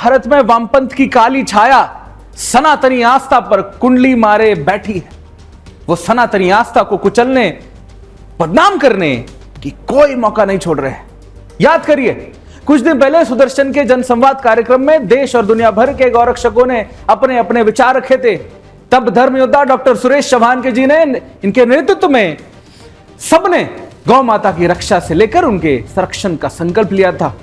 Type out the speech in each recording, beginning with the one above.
भारत में वामपंथ की काली छाया सनातनी आस्था पर कुंडली मारे बैठी है। वो सनातनी आस्था को कुचलने, बदनाम करने की कोई मौका नहीं छोड़ रहे हैं। याद करिए, कुछ दिन पहले सुदर्शन के जनसंवाद कार्यक्रम में देश और दुनिया भर के गौरक्षकों ने अपने अपने विचार रखे थे। तब धर्म योद्धा डॉक्टर सुरेश चौहान के जी ने, इनके नेतृत्व में सबने गौ माता की रक्षा से लेकर उनके संरक्षण का संकल्प लिया था।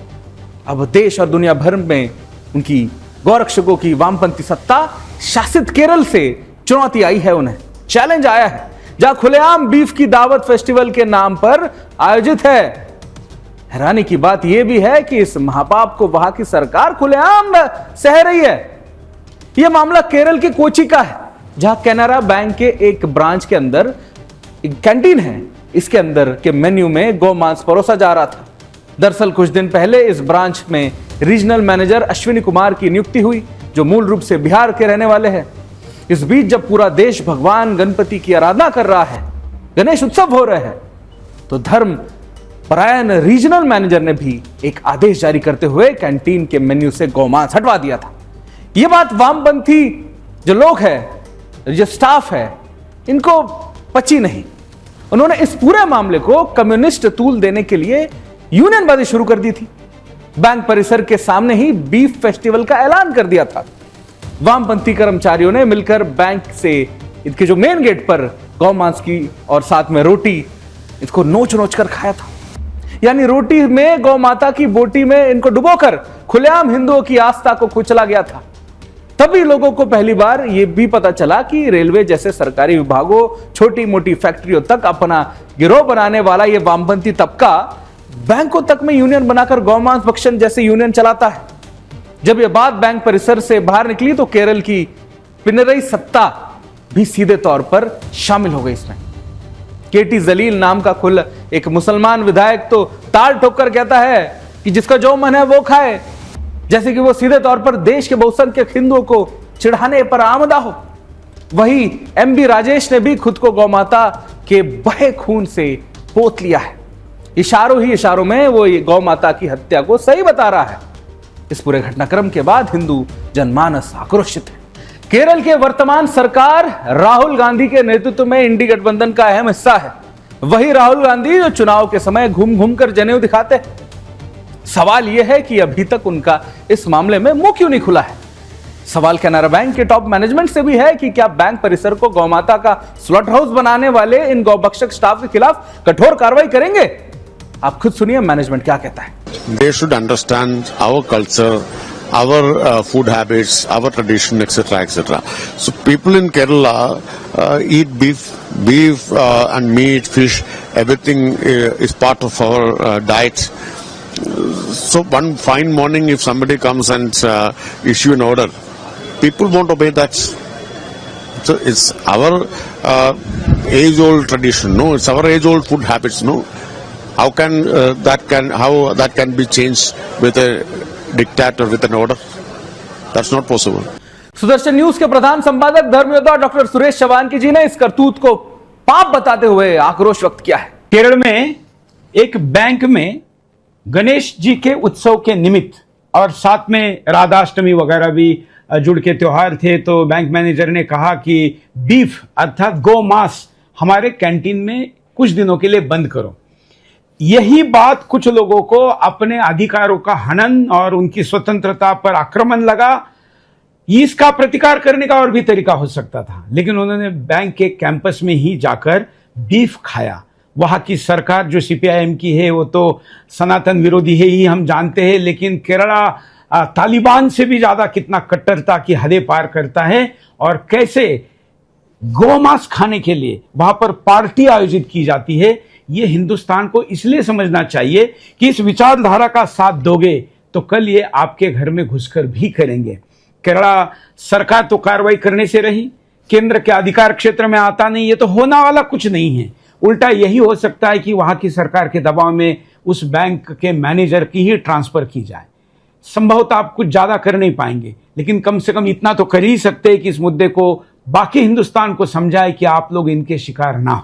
अब देश और दुनिया भर में उनकी गौरक्षकों की वामपंथी सत्ता शासित केरल से चुनौती आई है, उन्हें चैलेंज आया है, जहां खुलेआम बीफ की दावत फेस्टिवल के नाम पर आयोजित है। हैरानी की बात यह भी है कि इस महापाप को वहां की सरकार खुलेआम सह रही है। यह मामला केरल के कोची का है, जहां कैनरा बैंक के एक ब्रांच के अंदर एक कैंटीन है। इसके अंदर के मेन्यू में गौ मांस परोसा जा रहा था। दरअसल कुछ दिन पहले इस ब्रांच में रीजनल मैनेजर अश्विनी कुमार की नियुक्ति हुई, जो मूल रूप से बिहार के रहने वाले हैं। इस बीच जब पूरा देश भगवान गणपति की आराधना कर रहा है, गणेश उत्सव हो रहे हैं, तो धर्म परायण रीजनल मैनेजर ने भी एक आदेश जारी करते हुए कैंटीन के मेन्यू से गौमांस हटवा दिया था। यह बात वामपंथी जो लोग हैं, जो स्टाफ है, इनको पची नहीं। उन्होंने इस पूरे मामले को कम्युनिस्ट तूल देने के लिए यूनियनबाजी शुरू कर दी थी। बैंक परिसर के सामने ही बीफ फेस्टिवल का ऐलान कर दिया था। वामपंथी कर्मचारियों ने मिलकर बैंक से इनके जो मेन गेट पर गौमांस की और साथ में रोटी, इसको नोच नोच कर खाया था। यानी रोटी में गौ माता की बोटी में इनको डुबोकर खुलेआम हिंदुओं की आस्था को कुचला गया था। तभी लोगों को पहली बार यह भी पता चला कि रेलवे जैसे सरकारी विभागों, छोटी मोटी फैक्ट्रियों तक अपना गिरोह बनाने वाला यह वामपंथी तबका बैंकों तक में यूनियन बनाकर गौमांस भक्षण जैसे यूनियन चलाता है। जब यह बात बैंक परिसर से बाहर निकली तो केरल की पिनरई सत्ता भी सीधे तौर पर शामिल हो गई इसमें। केटी जलील नाम का खुल एक मुसलमान विधायक तो ताल ठोक कर कहता है कि जिसका जो मन है वो खाए, जैसे कि वो सीधे तौर पर देश के बहुसंख्यक हिंदुओं को चिढ़ाने पर आमदा हो। वही एमबी राजेश ने भी खुद को गौमाता के बहे खून से पोत लिया है। इशारों ही इशारों में वो गौ माता की हत्या को सही बता रहा है। इस पूरे घटनाक्रम के बाद हिंदू जनमानस आक्रोशित है। केरल के वर्तमान सरकार राहुल गांधी के नेतृत्व में इंडी गठबंधन का अहम हिस्सा है। वही राहुल गांधी जो चुनाव के समय घूम घूम कर जनेऊ दिखाते हैं। सवाल यह है कि अभी तक उनका इस मामले में मुंह क्यों नहीं खुला है। सवाल कैनरा बैंक के टॉप मैनेजमेंट से भी है कि क्या बैंक परिसर को गौमाता का स्लॉट हाउस बनाने वाले इन गौभक्षक स्टाफ के खिलाफ कठोर कार्रवाई करेंगे। आप खुद सुनिए मैनेजमेंट क्या कहता है। They should understand our culture, our food habits, our tradition, etc., etc. So people in Kerala eat beef and meat, fish. Everything is part of our diet. So one fine morning, if somebody comes and issue an order, people won't obey that. So it's our age-old tradition, no? It's our age-old food habits, no? How that can be changed with a diktat or with an order? That's not possible. Sudarshan news के प्रधान संपादक धर्म योद्धा doctor Suresh Chauhan की जी ने इस करतूत को पाप बताते हुए आक्रोश व्यक्त किया है। केरल में एक बैंक में गणेश जी के उत्सव के निमित्त और साथ में राधाष्टमी वगैरह भी जुड़ के त्योहार थे, तो बैंक मैनेजर ने कहा कि बीफ अर्थात गौ मांस हमारे कैंटीन में कुछ दिनों के लिए बंद करो। यही बात कुछ लोगों को अपने अधिकारों का हनन और उनकी स्वतंत्रता पर आक्रमण लगा। इसका प्रतिकार करने का और भी तरीका हो सकता था, लेकिन उन्होंने बैंक के कैंपस में ही जाकर बीफ खाया। वहां की सरकार जो सीपीआईएम की है वो तो सनातन विरोधी है ही, हम जानते हैं, लेकिन केरला तालिबान से भी ज्यादा कितना कट्टरता की हदें पार करता है और कैसे गौमांस खाने के लिए वहां पर पार्टी आयोजित की जाती है। ये हिंदुस्तान को इसलिए समझना चाहिए कि इस विचारधारा का साथ दोगे तो कल ये आपके घर में घुसकर भी करेंगे। केरला सरकार तो कार्रवाई करने से रही, केंद्र के अधिकार क्षेत्र में आता नहीं, ये तो होने वाला कुछ नहीं है। उल्टा यही हो सकता है कि वहां की सरकार के दबाव में उस बैंक के मैनेजर की ही ट्रांसफर की जाए। संभवतः आप कुछ ज्यादा कर नहीं पाएंगे, लेकिन कम से कम इतना तो कर ही सकते हैं कि इस मुद्दे को बाकी हिंदुस्तान को समझाए कि आप लोग इनके शिकार ना हो।